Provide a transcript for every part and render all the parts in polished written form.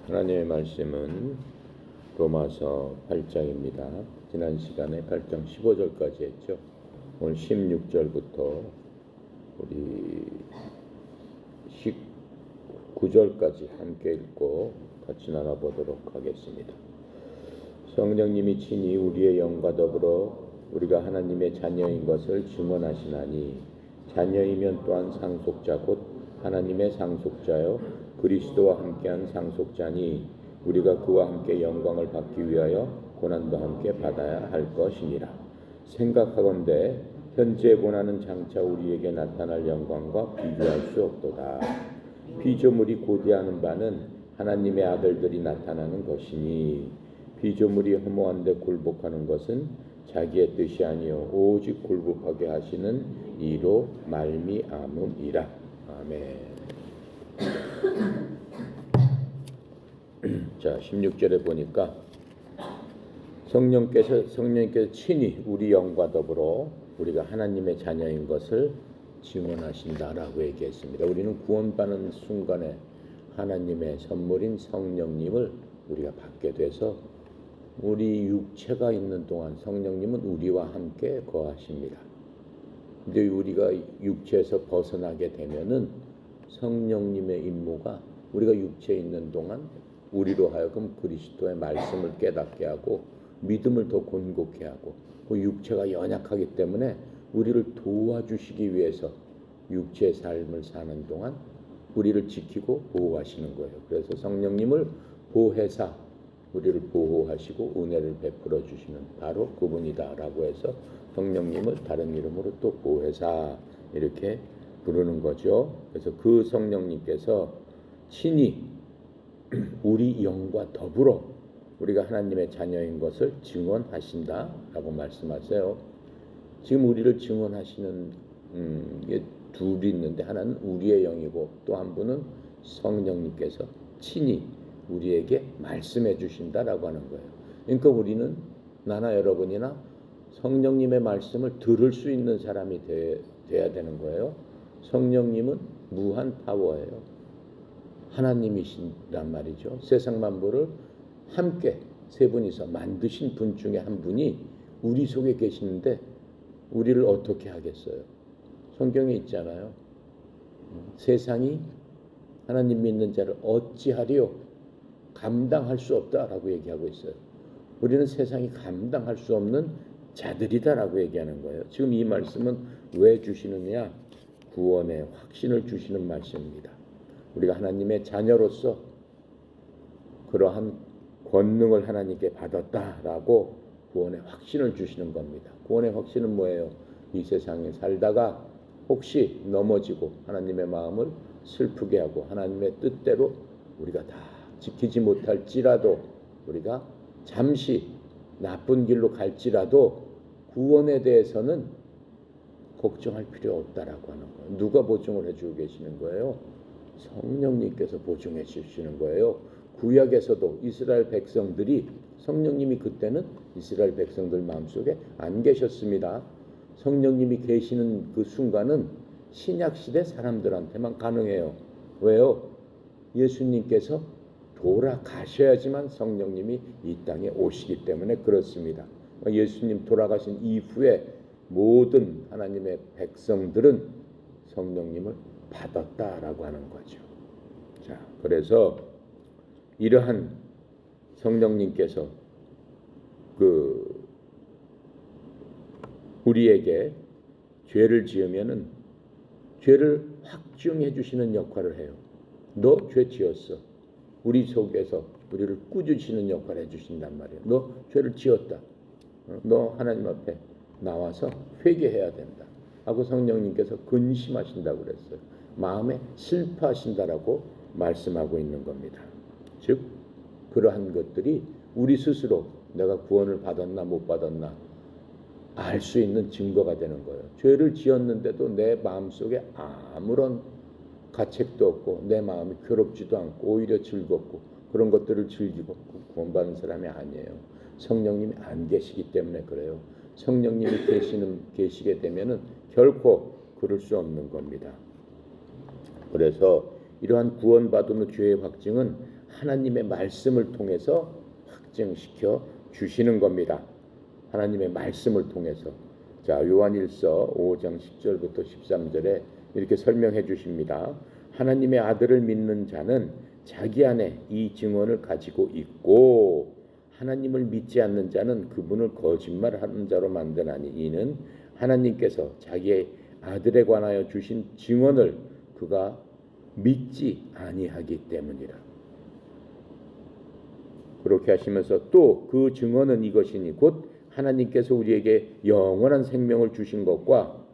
하나님의 말씀은 로마서 8장입니다. 지난 시간에 8장 15절까지 했죠. 오늘 16절부터 우리 19절까지 함께 읽고 같이 나눠보도록 하겠습니다. 성령님이 친히 우리의 영과 더불어 우리가 하나님의 자녀인 것을 증언하시나니, 자녀이면 또한 상속자 곧 하나님의 상속자요 그리스도와 함께한 상속자니, 우리가 그와 함께 영광을 받기 위하여 고난도 함께 받아야 할 것이니라. 생각하건대 현재 고난은 장차 우리에게 나타날 영광과 비교할 수 없도다. 피조물이 고대하는 바는 하나님의 아들들이 나타나는 것이니, 피조물이 허무한데 굴복하는 것은 자기의 뜻이 아니요 오직 굴복하게 하시는 이로 말미암음이라. 아멘. 자, 16절에 보니까 성령께서 친히 우리 영과 더불어 우리가 하나님의 자녀인 것을 증언하신다라고 얘기했습니다. 우리는 구원받는 순간에 하나님의 선물인 성령님을 우리가 받게 돼서 우리 육체가 있는 동안 성령님은 우리와 함께 거하십니다. 근데 우리가 육체에서 벗어나게 되면은 성령님의 임무가 우리가 육체에 있는 동안 우리로 하여금 그리스도의 말씀을 깨닫게 하고 믿음을 더 곤고케 하고, 그 육체가 연약하기 때문에 우리를 도와주시기 위해서 육체의 삶을 사는 동안 우리를 지키고 보호하시는 거예요. 그래서 성령님을 보혜사, 우리를 보호하시고 은혜를 베풀어 주시는 바로 그분이다라고 해서 성령님을 다른 이름으로 또 보혜사 이렇게 부르는 거죠. 그래서 그 성령님께서 친히 우리 영과 더불어 우리가 하나님의 자녀인 것을 증언하신다라고 말씀하세요. 지금 우리를 증언하시는 게 둘이 있는데, 하나는 우리의 영이고 또 한 분은 성령님께서 친히 우리에게 말씀해 주신다라고 하는 거예요. 그러니까 우리는, 나나 여러분이나 성령님의 말씀을 들을 수 있는 사람이 돼야 되는 거예요. 성령님은 무한 파워예요. 하나님이신단 말이죠. 세상 만물을 함께 세 분이서 만드신 분 중에 한 분이 우리 속에 계시는데 우리를 어떻게 하겠어요? 성경에 있잖아요. 세상이 하나님 믿는 자를 어찌하리요? 감당할 수 없다라고 얘기하고 있어요. 우리는 세상이 감당할 수 없는 자들이다라고 얘기하는 거예요. 지금 이 말씀은 왜 주시느냐? 구원의 확신을 주시는 말씀입니다. 우리가 하나님의 자녀로서 그러한 권능을 하나님께 받았다라고 구원의 확신을 주시는 겁니다. 구원의 확신은 뭐예요? 이 세상에 살다가 혹시 넘어지고 하나님의 마음을 슬프게 하고 하나님의 뜻대로 우리가 다 지키지 못할지라도, 우리가 잠시 나쁜 길로 갈지라도 구원에 대해서는 걱정할 필요 없다라고 하는 거예요. 누가 보증을 해주고 계시는 거예요? 성령님께서 보증해 주시는 거예요. 구약에서도 이스라엘 백성들이, 성령님이 그때는 이스라엘 백성들 마음속에 안 계셨습니다. 성령님이 계시는 그 순간은 신약시대 사람들한테만 가능해요. 왜요? 예수님께서 돌아가셔야지만 성령님이 이 땅에 오시기 때문에 그렇습니다. 예수님 돌아가신 이후에 모든 하나님의 백성들은 성령님을 받았다라고 하는 거죠. 자, 그래서 이러한 성령님께서 우리에게 죄를 지으면은 죄를 확증해 주시는 역할을 해요. 너 죄 지었어. 우리 속에서 우리를 꾸짖으시는 역할을 해주신단 말이에요. 너 죄를 지었다. 너 하나님 앞에 나와서 회개해야 된다 하고 성령님께서 근심하신다고 그랬어요. 마음에 슬퍼하신다라고 말씀하고 있는 겁니다. 즉 그러한 것들이 우리 스스로 내가 구원을 받았나 못 받았나 알 수 있는 증거가 되는 거예요. 죄를 지었는데도 내 마음속에 아무런 가책도 없고 내 마음이 괴롭지도 않고 오히려 즐겁고 그런 것들을 즐기고 구원받는 사람이 아니에요. 성령님이 안 계시기 때문에 그래요. 성령님이 계시게 되면은 결코 그럴 수 없는 겁니다. 그래서 이러한 구원받은 죄의 확증은 하나님의 말씀을 통해서 확증시켜 주시는 겁니다. 하나님의 말씀을 통해서. 자, 요한일서 5장 10절부터 13절에 이렇게 설명해 주십니다. 하나님의 아들을 믿는 자는 자기 안에 이 증언을 가지고 있고 하나님을 믿지 않는 자는 그분을 거짓말하는 자로 만드나니 이는 하나님께서 자기의 아들에 관하여 주신 증언을 그가 믿지 아니하기 때문이라. 그렇게 하시면서 또 그 증언은 이것이니 곧 하나님께서 우리에게 영원한 생명을 주신 것과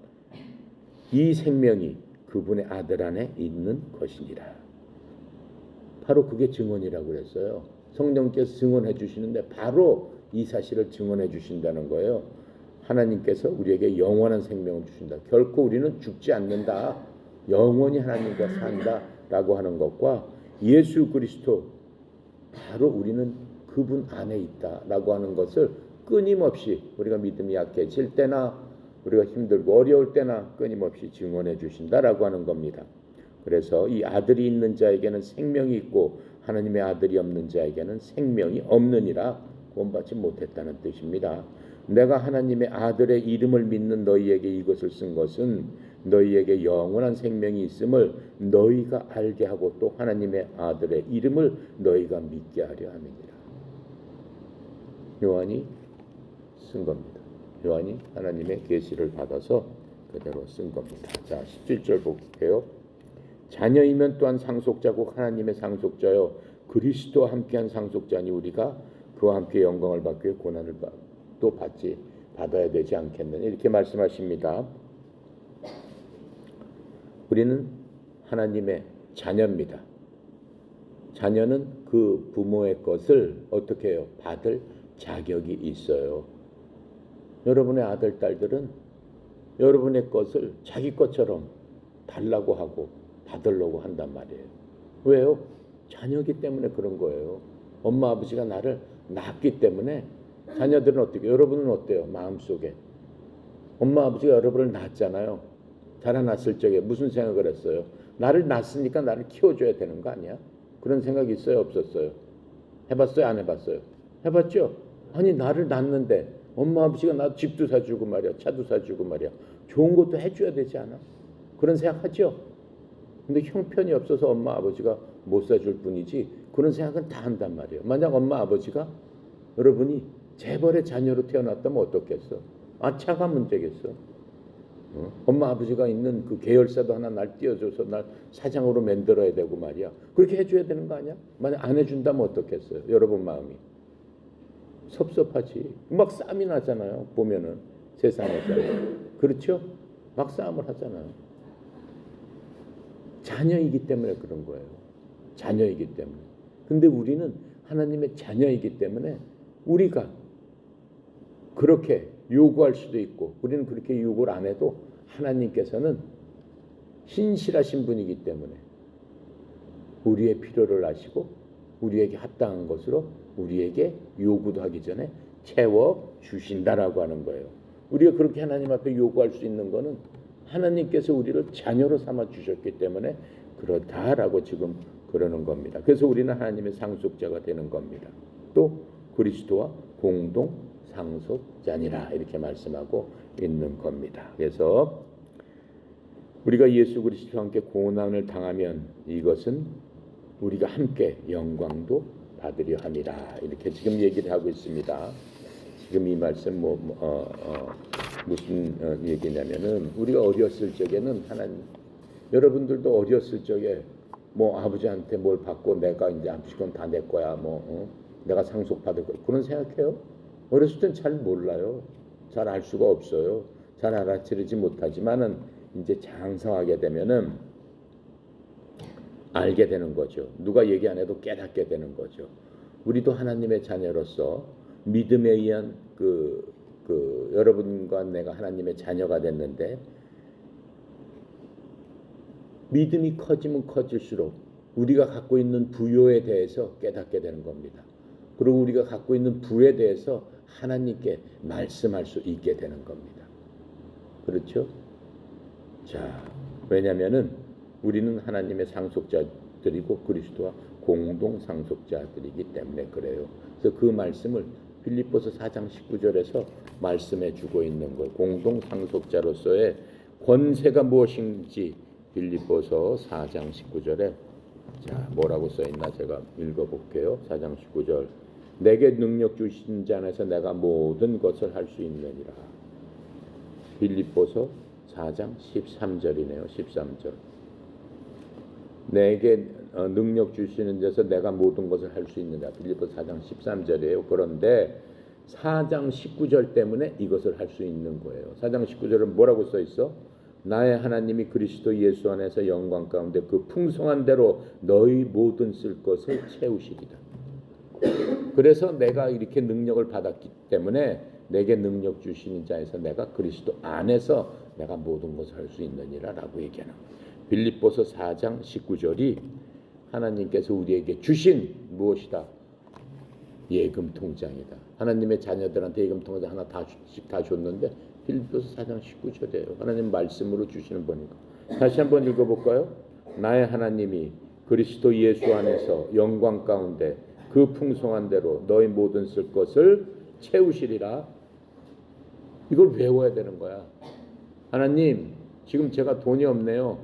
이 생명이 그분의 아들 안에 있는 것이니라. 바로 그게 증언이라고 그랬어요. 성령께서 증언해 주시는데 바로 이 사실을 증언해 주신다는 거예요. 하나님께서 우리에게 영원한 생명을 주신다. 결코 우리는 죽지 않는다. 영원히 하나님과 산다라고 하는 것과 예수 그리스도 바로 우리는 그분 안에 있다라고 하는 것을 끊임없이 우리가 믿음이 약해질 때나 우리가 힘들고 어려울 때나 끊임없이 증언해 주신다라고 하는 겁니다. 그래서 이 아들이 있는 자에게는 생명이 있고 하나님의 아들이 없는 자에게는 생명이 없느니라 구원받지 못했다는 뜻입니다. 내가 하나님의 아들의 이름을 믿는 너희에게 이것을 쓴 것은 너희에게 영원한 생명이 있음을 너희가 알게 하고 또 하나님의 아들의 이름을 너희가 믿게 하려 함이니라. 요한이 쓴 겁니다. 요한이 하나님의 계시를 받아서 그대로 쓴 겁니다. 자, 17절 볼게요. 자녀이면 또한 상속자고 하나님의 상속자요 그리스도와 함께한 상속자니 우리가 그와 함께 영광을 받기 위해 고난을 또 받아야 되지 않겠느냐 이렇게 말씀하십니다. 우리는 하나님의 자녀입니다. 자녀는 그 부모의 것을 어떻게 해요? 받을 자격이 있어요. 여러분의 아들, 딸들은 여러분의 것을 자기 것처럼 달라고 하고 받으려고 한단 말이에요. 왜요? 자녀이기 때문에 그런 거예요. 엄마, 아버지가 나를 낳았기 때문에 자녀들은 어떻게, 여러분은 어때요? 마음속에. 엄마, 아버지가 여러분을 낳았잖아요. 자라났을 적에 무슨 생각을 했어요? 나를 낳았으니까 나를 키워줘야 되는 거 아니야? 그런 생각이 있어요? 없었어요? 해봤어요? 안 해봤어요? 해봤죠? 아니, 나를 낳았는데 엄마, 아버지가 나 집도 사주고 말이야. 차도 사주고 말이야. 좋은 것도 해줘야 되지 않아? 그런 생각하죠? 근데 형편이 없어서 엄마, 아버지가 못 사줄 뿐이지 그런 생각은 다 한단 말이에요. 만약 엄마, 아버지가 여러분이 재벌의 자녀로 태어났다면 어떻겠어? 차가 문제겠어. 엄마, 아버지가 있는 그 계열사도 하나 날 띄워줘서 날 사장으로 만들어야 되고 말이야. 그렇게 해줘야 되는 거 아니야? 만약 안 해준다면 어떻겠어요? 여러분 마음이. 섭섭하지. 막 싸움이 나잖아요. 보면은 세상에서. 그렇죠? 막 싸움을 하잖아요. 자녀이기 때문에 그런 거예요. 자녀이기 때문에. 근데 우리는 하나님의 자녀이기 때문에 우리가 그렇게 요구할 수도 있고 우리는 그렇게 요구를 안 해도 하나님께서는 신실하신 분이기 때문에 우리의 필요를 아시고 우리에게 합당한 것으로 우리에게 요구도 하기 전에 채워주신다라고 하는 거예요. 우리가 그렇게 하나님 앞에 요구할 수 있는 거는 하나님께서 우리를 자녀로 삼아 주셨기 때문에 그렇다라고 지금 그러는 겁니다. 그래서 우리는 하나님의 상속자가 되는 겁니다. 또 그리스도와 공동 상속자니라 이렇게 말씀하고 있는 겁니다. 그래서 우리가 예수 그리스도와 함께 고난을 당하면 이것은 우리가 함께 영광도 받으려 함이라 이렇게 지금 얘기를 하고 있습니다. 지금 이 말씀 무슨 얘기냐면은 우리가 어렸을 적에는 하나님 여러분들도 어렸을 적에 뭐 아버지한테 뭘 받고 내가 이제 아버지 건 다 내 거야 내가 상속받을 거야 그런 생각해요? 어렸을 땐 잘 몰라요. 잘 알 수가 없어요. 잘 알아채리지 못하지만은 이제 장성하게 되면은 알게 되는 거죠. 누가 얘기 안 해도 깨닫게 되는 거죠. 우리도 하나님의 자녀로서 믿음에 의한 여러분과 내가 하나님의 자녀가 됐는데 믿음이 커지면 커질수록 우리가 갖고 있는 부요에 대해서 깨닫게 되는 겁니다. 그리고 우리가 갖고 있는 부에 대해서 하나님께 말씀할 수 있게 되는 겁니다. 그렇죠? 자, 왜냐면은 우리는 하나님의 상속자들이고 그리스도와 공동 상속자들이기 때문에 그래요. 그래서 그 말씀을 빌립보서 4장 19절에서 말씀해 주고 있는 거예요. 공동 상속자로서의 권세가 무엇인지 빌립보서 4장 19절에 자 뭐라고 써 있나 제가 읽어 볼게요. 4장 19절. 내게 능력 주신 자 안에서 내가 모든 것을 할 수 있느니라. 빌립보서 4장 13절이네요. 13절. 내게 능력 주시는 데서 내가 모든 것을 할 수 있느니라. 빌립보서 4장 13절이에요. 그런데 4장 19절 때문에 이것을 할 수 있는 거예요. 4장 19절은 뭐라고 써 있어? 나의 하나님이 그리스도 예수 안에서 영광 가운데 그 풍성한 대로 너희 모든 쓸 것을 채우시리다. 그래서 내가 이렇게 능력을 받았기 때문에 내게 능력 주시는 자에서 내가 그리스도 안에서 내가 모든 것을 할 수 있느니라 라고 얘기하는 거예요. 빌립보서 4장 19절이 하나님께서 우리에게 주신 무엇이다? 예금 통장이다. 하나님의 자녀들한테 예금 통장 하나 다 줬는데 빌립보서 4장 19절이에요. 하나님 말씀으로 주시는 거니까. 다시 한번 읽어볼까요? 나의 하나님이 그리스도 예수 안에서 영광 가운데 그 풍성한 대로 너희 모든 쓸 것을 채우시리라. 이걸 외워야 되는 거야. 하나님, 지금 제가 돈이 없네요.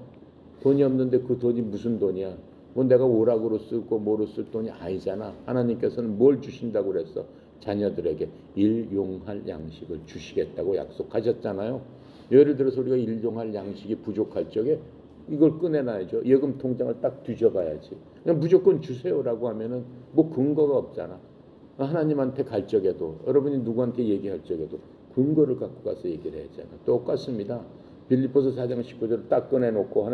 돈이 없는데 그 돈이 무슨 돈이야? 뭐 내가 오락으로 쓰고 뭐로 쓸 돈이 아니잖아. 하나님께서는 뭘 주신다고 그랬어? 자녀들에게 일용할 양식을 주시겠다고 약속하셨잖아요. 예를 들어서 우리가 일용할 양식이 부족할 적에 이걸 꺼내놔야죠. 예금 통장을 딱 뒤져봐야지. 그냥 무조건 주세요라고 하면은 뭐 근거가 없잖아. 하나님한테 갈 적에도 여러분이 누구한테 얘기할 적에도 근거를 갖고 가서 얘기를 해야 하잖아. 똑같습니다. 빌립보서 4장 19절을 딱 꺼내놓고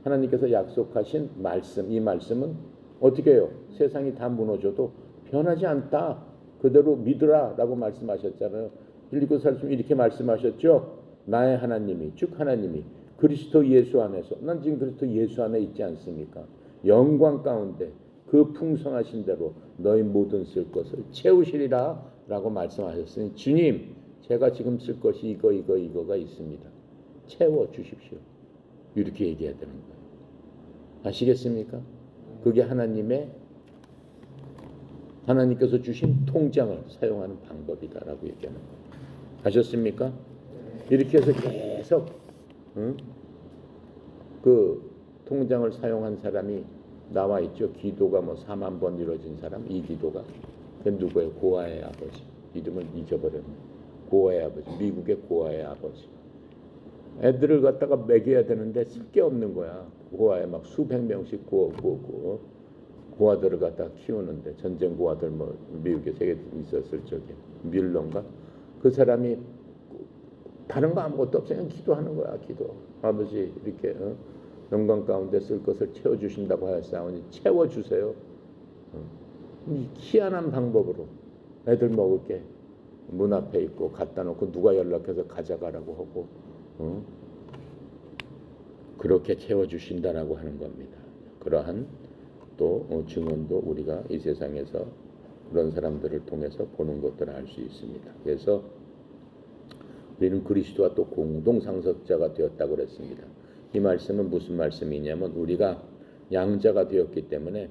하나님께서 약속하신 말씀, 이 말씀은 어떻게 해요? 세상이 다 무너져도 변하지 않다. 그대로 믿으라 라고 말씀하셨잖아요. 빌립보서 말씀 이렇게 말씀하셨죠. 나의 하나님이 즉 하나님이 그리스도 예수 안에서 난 지금 그리스도 예수 안에 있지 않습니까? 영광 가운데 그 풍성하신 대로 너희 모든 쓸 것을 채우시리라 라고 말씀하셨으니 주님 제가 지금 쓸 것이 이거가 있습니다. 채워주십시오. 이렇게 얘기해야 되는 거예요. 아시겠습니까? 그게 하나님께서 주신 통장을 사용하는 방법이다라고 얘기하는 거예요. 아셨습니까? 이렇게 해서 계속 그 통장을 사용한 사람이 나와 있죠. 기도가 뭐 4만 번 이루어진 사람, 이 기도가 그 누구예요? 고아의 아버지. 이름을 잊어버렸네. 고아의 아버지. 미국의 고아의 아버지. 애들을 갖다가 먹여야 되는데 쓸 게 없는 거야. 고아에 막 수백 명씩 고아들을 갖다가 키우는데 전쟁 고아들 뭐 미국에 세계 있었을 적에 뮬러인가 그 사람이 다른 거 아무것도 없어 그냥 기도하는 거야. 기도. 아버지 이렇게 영광 가운데 쓸 것을 채워주신다고 하였사오니 채워주세요. 이 희한한 방법으로 애들 먹을 게 문 앞에 있고 갖다 놓고 누가 연락해서 가져가라고 하고 그렇게 채워주신다라고 하는 겁니다. 그러한 또 증언도 우리가 이 세상에서 그런 사람들을 통해서 보는 것들을 알 수 있습니다. 그래서 우리는 그리스도와 또 공동 상속자가 되었다고 그랬습니다. 이 말씀은 무슨 말씀이냐면 우리가 양자가 되었기 때문에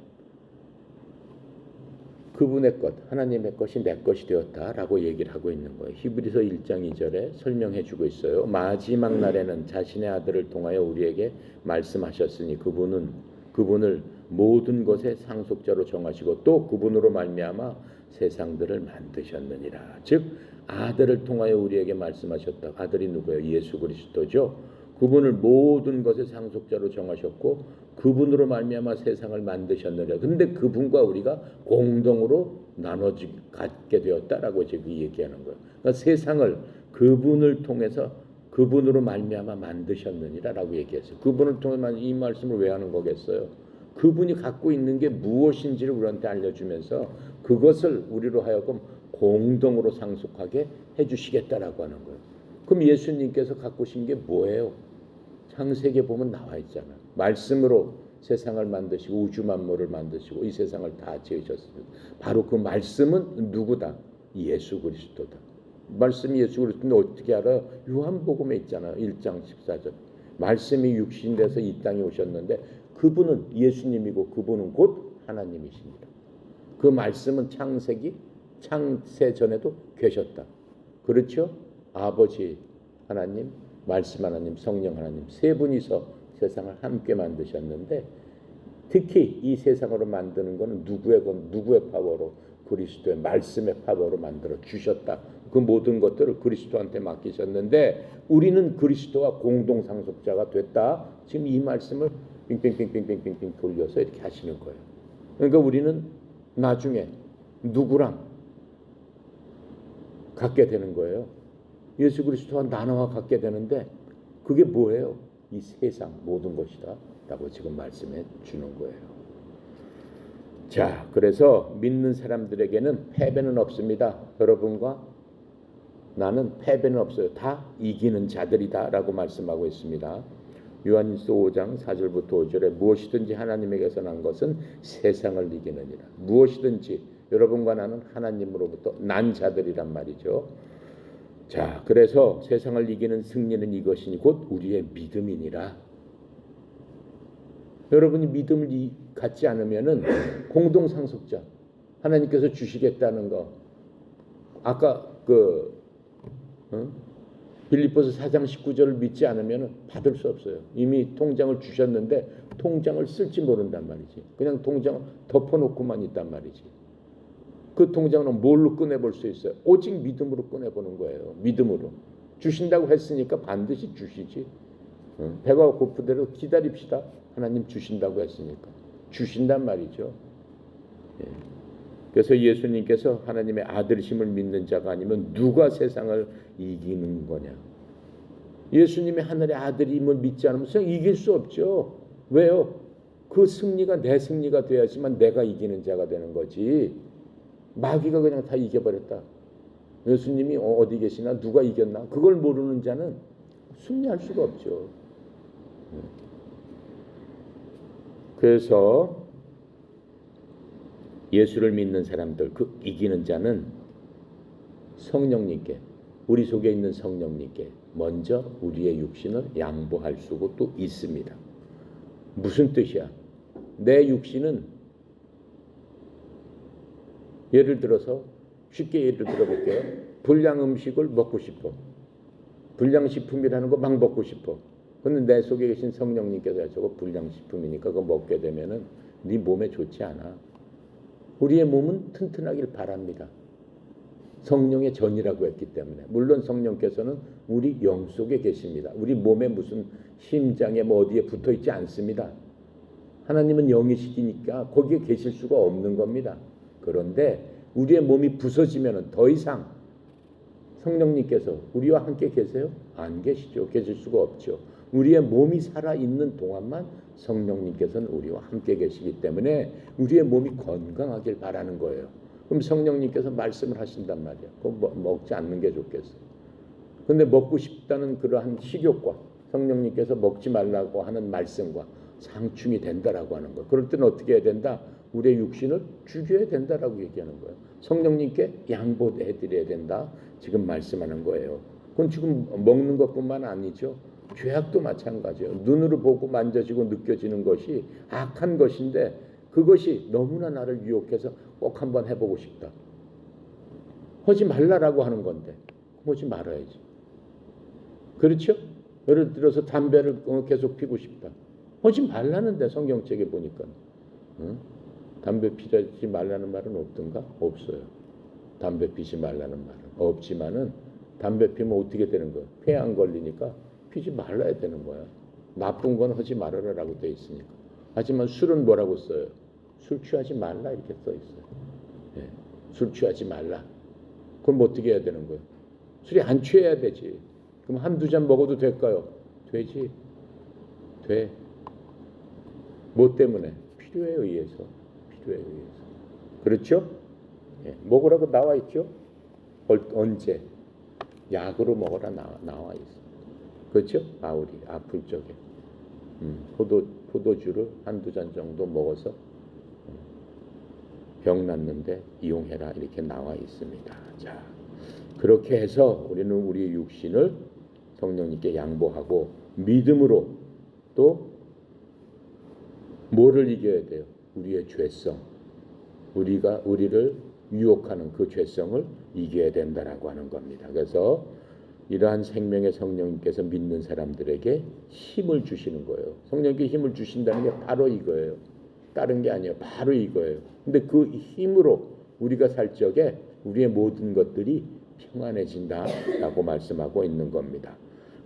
그분의 것, 하나님의 것이 내 것이 되었다라고 얘기를 하고 있는 거예요. 히브리서 1장 2절에 설명해 주고 있어요. 마지막 날에는 자신의 아들을 통하여 우리에게 말씀하셨으니 그분을 모든 것의 상속자로 정하시고 또 그분으로 말미암아 세상들을 만드셨느니라. 즉 아들을 통하여 우리에게 말씀하셨다. 아들이 누구예요? 예수 그리스도죠. 그분을 모든 것의 상속자로 정하셨고 그분으로 말미암아 세상을 만드셨느냐. 근데 그분과 우리가 공동으로 갖게 되었다라고 지금 얘기하는 거예요. 그러니까 세상을 그분을 통해서 그분으로 말미암아 만드셨느니라라고 얘기했어요. 그분을 통해 이 말씀을 왜 하는 거겠어요? 그분이 갖고 있는 게 무엇인지를 우리한테 알려주면서 그것을 우리로 하여금 공동으로 상속하게 해주시겠다라고 하는 거예요. 그럼 예수님께서 갖고 오신 게 뭐예요? 창세기에 보면 나와 있잖아요. 말씀으로 세상을 만드시고 우주 만물을 만드시고 이 세상을 다 지으셨습니다. 바로 그 말씀은 누구다? 예수 그리스도다. 말씀이 예수 그리스도인데 어떻게 알아요? 요한복음에 있잖아요. 1장 14절. 말씀이 육신돼서 이 땅에 오셨는데 그분은 예수님이고 그분은 곧 하나님이십니다. 그 말씀은 창세 전에도 계셨다. 그렇죠? 아버지 하나님, 말씀 하나님, 성령 하나님 세 분이서 세상을 함께 만드셨는데 특히 이 세상으로 만드는 것은 누구의 파워로? 그리스도의 말씀의 파워로 만들어 주셨다. 그 모든 것들을 그리스도한테 맡기셨는데 우리는 그리스도와 공동 상속자가 됐다. 지금 이 말씀을 빙빙빙빙빙빙 돌려서 이렇게 하시는 거예요. 그러니까 우리는 나중에 누구랑 갖게 되는 거예요. 예수 그리스도와 나눠와 갖게 되는데 그게 뭐예요? 이 세상 모든 것이다 라고 지금 말씀해 주는 거예요. 자, 그래서 믿는 사람들에게는 패배는 없습니다. 여러분과 나는 패배는 없어요. 다 이기는 자들이다 라고 말씀하고 있습니다. 요한일서 5장 4절부터 5절에 무엇이든지 하나님에게서 난 것은 세상을 이기느니라. 무엇이든지 여러분과 나는 하나님으로부터 난 자들이란 말이죠. 자, 그래서 세상을 이기는 승리는 이것이니 곧 우리의 믿음이니라. 여러분이 믿음을 갖지 않으면은 공동 상속자 하나님께서 주시겠다는 거 아까 빌립보서 4장 19절을 믿지 않으면 받을 수 없어요. 이미 통장을 주셨는데 통장을 쓸지 모른단 말이지. 그냥 통장을 덮어놓고만 있단 말이지. 그 통장은 뭘로 꺼내볼 수 있어요? 오직 믿음으로 꺼내보는 거예요. 믿음으로. 주신다고 했으니까 반드시 주시지. 배가 고픈 대로 기다립시다. 하나님 주신다고 했으니까. 주신단 말이죠. 예. 그래서 예수님께서 하나님의 아들이심을 믿는 자가 아니면 누가 세상을 이기는 거냐. 예수님의 하늘의 아들임을 믿지 않으면 세상 이길 수 없죠. 왜요? 그 승리가 내 승리가 돼야지만 내가 이기는 자가 되는 거지. 마귀가 그냥 다 이겨버렸다. 예수님이 어디 계시나 누가 이겼나 그걸 모르는 자는 승리할 수가 없죠. 그래서 예수를 믿는 사람들 그 이기는 자는 성령님께 우리 속에 있는 성령님께 먼저 우리의 육신을 양보할 수가 또 있습니다. 무슨 뜻이야? 내 육신은 예를 들어서 쉽게 예를 들어볼게요. 불량 음식을 먹고 싶어. 불량식품이라는 거 막 먹고 싶어. 근데 내 속에 계신 성령님께서 저거 불량식품이니까 그거 먹게 되면은 네 몸에 좋지 않아. 우리의 몸은 튼튼하길 바랍니다. 성령의 전이라고 했기 때문에. 물론 성령께서는 우리 영 속에 계십니다. 우리 몸에 무슨 심장에 뭐 어디에 붙어 있지 않습니다. 하나님은 영이시니까 거기에 계실 수가 없는 겁니다. 그런데 우리의 몸이 부서지면은 더 이상 성령님께서 우리와 함께 계세요? 안 계시죠. 계실 수가 없죠. 우리의 몸이 살아있는 동안만 성령님께서는 우리와 함께 계시기 때문에 우리의 몸이 건강하길 바라는 거예요. 그럼 성령님께서 말씀을 하신단 말이야. 그거 먹지 않는 게 좋겠어. 근데 먹고 싶다는 그러한 식욕과 성령님께서 먹지 말라고 하는 말씀과 상충이 된다라고 하는 거예요. 그럴 때는 어떻게 해야 된다? 우리의 육신을 죽여야 된다라고 얘기하는 거예요. 성령님께 양보해드려야 된다. 지금 말씀하는 거예요. 그건 지금 먹는 것뿐만 아니죠. 죄악도 마찬가지예요. 눈으로 보고 만져지고 느껴지는 것이 악한 것인데 그것이 너무나 나를 유혹해서 꼭 한번 해보고 싶다. 하지 말라라고 하는 건데 하지 말아야지. 그렇죠? 예를 들어서 담배를 계속 피고 싶다. 하지 말라는데 성경책에 보니까 담배 피지 말라는 말은 없던가? 없어요. 담배 피지 말라는 말은 없지만은 담배 피면 어떻게 되는 거예요? 폐 안 걸리니까 피지 말라야 되는 거야. 나쁜 건 하지 말아라라고 돼 있으니까. 하지만 술은 뭐라고 써요? 술 취하지 말라 이렇게 써 있어요. 예, 술 취하지 말라. 그럼 어떻게 해야 되는 거예요? 술이 안 취해야 되지. 그럼 한두 잔 먹어도 될까요? 되지. 돼. 뭐 때문에? 필요에 의해서. 필요에 의해서. 그렇죠? 예, 먹으라고 나와 있죠? 언제? 약으로 먹으라 나와 있어. 그렇죠? 바울이 아플 적에 포도주를 한두 잔 정도 먹어서 병 났는데 이용해라 이렇게 나와 있습니다. 자, 그렇게 해서 우리는 우리의 육신을 성령님께 양보하고 믿음으로 또 뭐를 이겨야 돼요? 우리의 죄성, 우리를 유혹하는 그 죄성을 이겨야 된다라고 하는 겁니다. 그래서 이러한 생명의 성령님께서 믿는 사람들에게 힘을 주시는 거예요. 성령님께 힘을 주신다는 게 바로 이거예요. 다른 게 아니에요. 바로 이거예요. 근데 그 힘으로 우리가 살 적에 우리의 모든 것들이 평안해진다라고 말씀하고 있는 겁니다.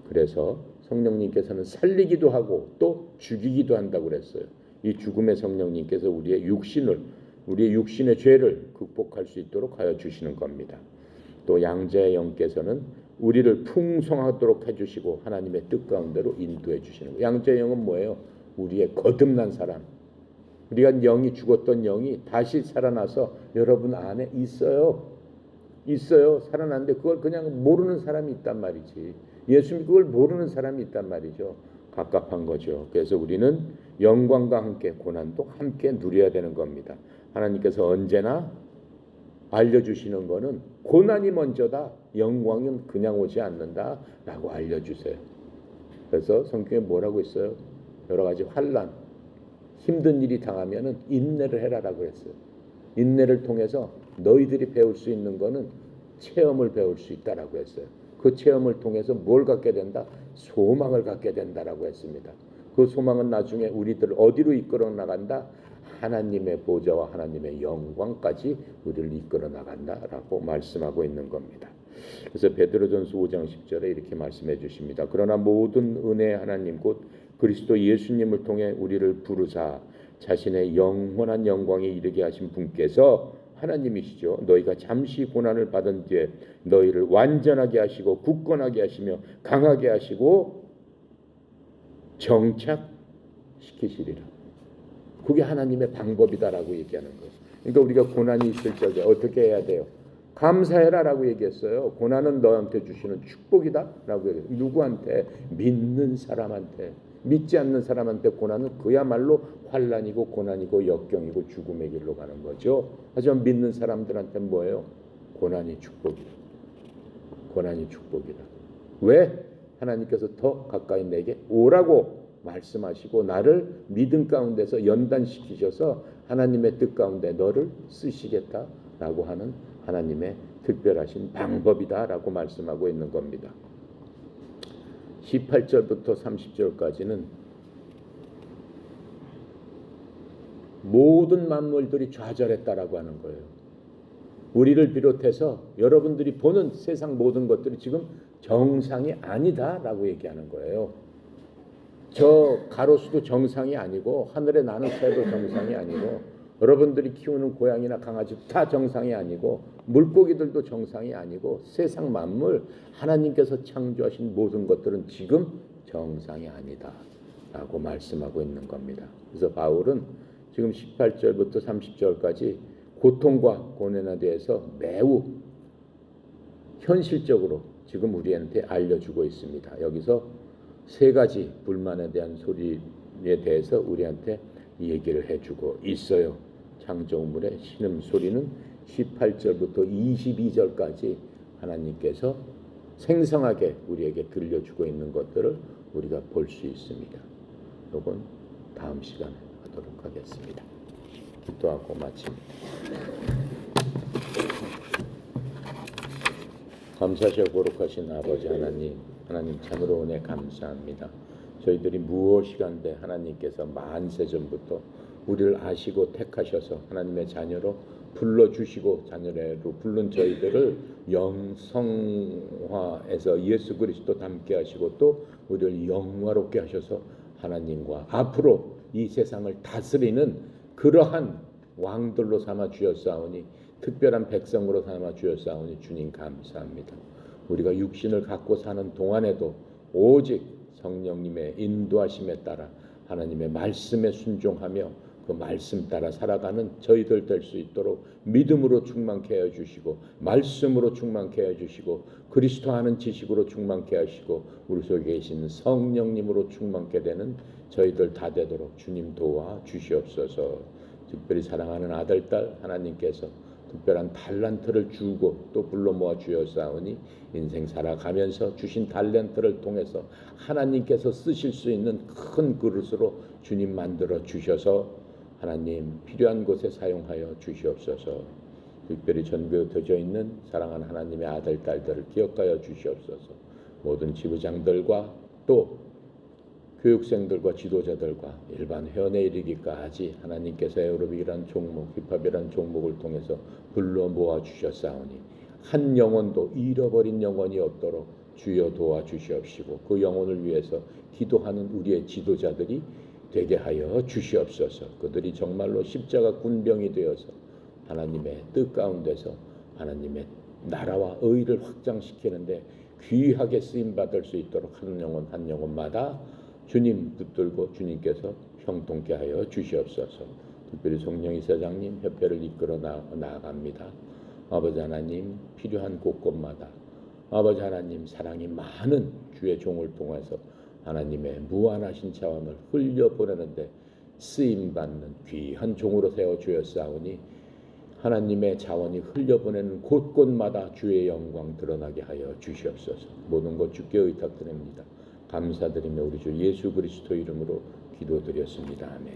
그래서 성령님께서는 살리기도 하고 또 죽이기도 한다고 그랬어요. 이 죽음의 성령님께서 우리의 육신의 죄를 극복할 수 있도록 하여 주시는 겁니다. 또 양자의 영께서는 우리를 풍성하도록 해주시고 하나님의 뜻 가운데로 인도해 주시는 거예요. 양자의 영은 뭐예요? 우리의 거듭난 사람. 우리가 영이 죽었던 영이 다시 살아나서 여러분 안에 있어요. 살아났는데 그걸 그냥 모르는 사람이 있단 말이지. 예수 믿고 그걸 모르는 사람이 있단 말이죠. 갑갑한 거죠. 그래서 우리는 영광과 함께 고난도 함께 누려야 되는 겁니다. 하나님께서 언제나 알려주시는 거는 고난이 먼저다. 영광은 그냥 오지 않는다라고 알려주세요. 그래서 성경에 뭐라고 있어요? 여러 가지 환난, 힘든 일이 당하면은 인내를 해라라고 했어요. 인내를 통해서 너희들이 배울 수 있는 거는 체험을 배울 수 있다라고 했어요. 그 체험을 통해서 뭘 갖게 된다? 소망을 갖게 된다라고 했습니다. 그 소망은 나중에 우리들을 어디로 이끌어 나간다? 하나님의 보좌와 하나님의 영광까지 우리를 이끌어 나간다라고 말씀하고 있는 겁니다. 그래서 베드로전서 5장 10절에 이렇게 말씀해 주십니다. 그러나 모든 은혜의 하나님 곧 그리스도 예수님을 통해 우리를 부르사 자신의 영원한 영광에 이르게 하신 분께서 하나님이시죠. 너희가 잠시 고난을 받은 뒤에 너희를 완전하게 하시고 굳건하게 하시며 강하게 하시고 정착시키시리라. 그게 하나님의 방법이다라고 얘기하는 거예요. 그러니까 우리가 고난이 있을 적에 어떻게 해야 돼요? 감사해라라고 얘기했어요. 고난은 너한테 주시는 축복이다라고 얘기해요. 누구한테? 믿는 사람한테. 믿지 않는 사람한테 고난은 그야말로 환난이고 고난이고 역경이고 죽음의 길로 가는 거죠. 하지만 믿는 사람들한테 뭐예요? 고난이 축복이다. 고난이 축복이다. 왜? 하나님께서 더 가까이 내게 오라고 말씀하시고 나를 믿음 가운데서 연단시키셔서 하나님의 뜻 가운데 너를 쓰시겠다라고 하는 하나님의 특별하신 방법이다라고 말씀하고 있는 겁니다. 18절부터 30절까지는 모든 만물들이 좌절했다라고 하는 거예요. 우리를 비롯해서 여러분들이 보는 세상 모든 것들이 지금 정상이 아니다라고 얘기하는 거예요. 저 가로수도 정상이 아니고 하늘에 나는 새도 정상이 아니고 여러분들이 키우는 고양이나 강아지도 다 정상이 아니고 물고기들도 정상이 아니고 세상 만물 하나님께서 창조하신 모든 것들은 지금 정상이 아니다 라고 말씀하고 있는 겁니다. 그래서 바울은 지금 18절부터 30절까지 고통과 고난에 대해서 매우 현실적으로 지금 우리한테 알려주고 있습니다. 여기서 세 가지 불만에 대한 소리에 대해서 우리한테 얘기를 해주고 있어요. 창조물의 신음소리는 18절부터 22절까지 하나님께서 생생하게 우리에게 들려주고 있는 것들을 우리가 볼 수 있습니다. 이건 다음 시간에 하도록 하겠습니다. 기도하고 마칩니다. 감사하시고 거룩하신 아버지 하나님, 하나님 참으로 은혜 감사합니다. 저희들이 무엇이간데 하나님께서 만세전부터 우리를 아시고 택하셔서 하나님의 자녀로 불러주시고 자녀로 부른 저희들을 영성화해서 예수 그리스도 닮게 하시고 또 우리를 영화롭게 하셔서 하나님과 앞으로 이 세상을 다스리는 그러한 왕들로 삼아 주셨사오니 특별한 백성으로 삼아 주셨사오니 주님 감사합니다. 우리가 육신을 갖고 사는 동안에도 오직 성령님의 인도하심에 따라 하나님의 말씀에 순종하며 그 말씀 따라 살아가는 저희들 될 수 있도록 믿음으로 충만케 해 주시고 말씀으로 충만케 해 주시고 그리스도 아는 지식으로 충만케 하시고 우리 속에 계신 성령님으로 충만케 되는 저희들 다 되도록 주님 도와 주시옵소서. 특별히 사랑하는 아들, 딸 하나님께서 특별한 달란트를 주고 또 불러 모아 주었사오니 인생 살아가면서 주신 달란트를 통해서 하나님께서 쓰실 수 있는 큰 그릇으로 주님 만들어 주셔서 하나님 필요한 곳에 사용하여 주시옵소서. 특별히 전국에 흩어져 있는 사랑하는 하나님의 아들, 딸들을 기억하여 주시옵소서. 모든 지부장들과 또 교육생들과 지도자들과 일반 회원에 이르기까지 하나님께서 에어로빅이란 종목, 힙합이란 종목을 통해서 불러 모아 주셨사오니 한 영혼도 잃어버린 영혼이 없도록 주여 도와주시옵시고 그 영혼을 위해서 기도하는 우리의 지도자들이 되게 하여 주시옵소서. 그들이 정말로 십자가 군병이 되어서 하나님의 뜻 가운데서 하나님의 나라와 의를 확장시키는데 귀하게 쓰임받을 수 있도록 한 영혼 한 영혼마다 주님 붙들고 주님께서 형통케 하여 주시옵소서. 특별히 성령 이사장님 협회를 이끌어 나아갑니다. 아버지 하나님 필요한 곳곳마다 아버지 하나님 사랑이 많은 주의 종을 통해서 하나님의 무한하신 자원을 흘려보내는데 쓰임받는 귀한 종으로 세워주었사오니 하나님의 자원이 흘려보내는 곳곳마다 주의 영광 드러나게 하여 주시옵소서. 모든 것 주께 의탁드립니다. 감사드리며 우리 주 예수 그리스도 이름으로 기도드렸습니다. 아멘.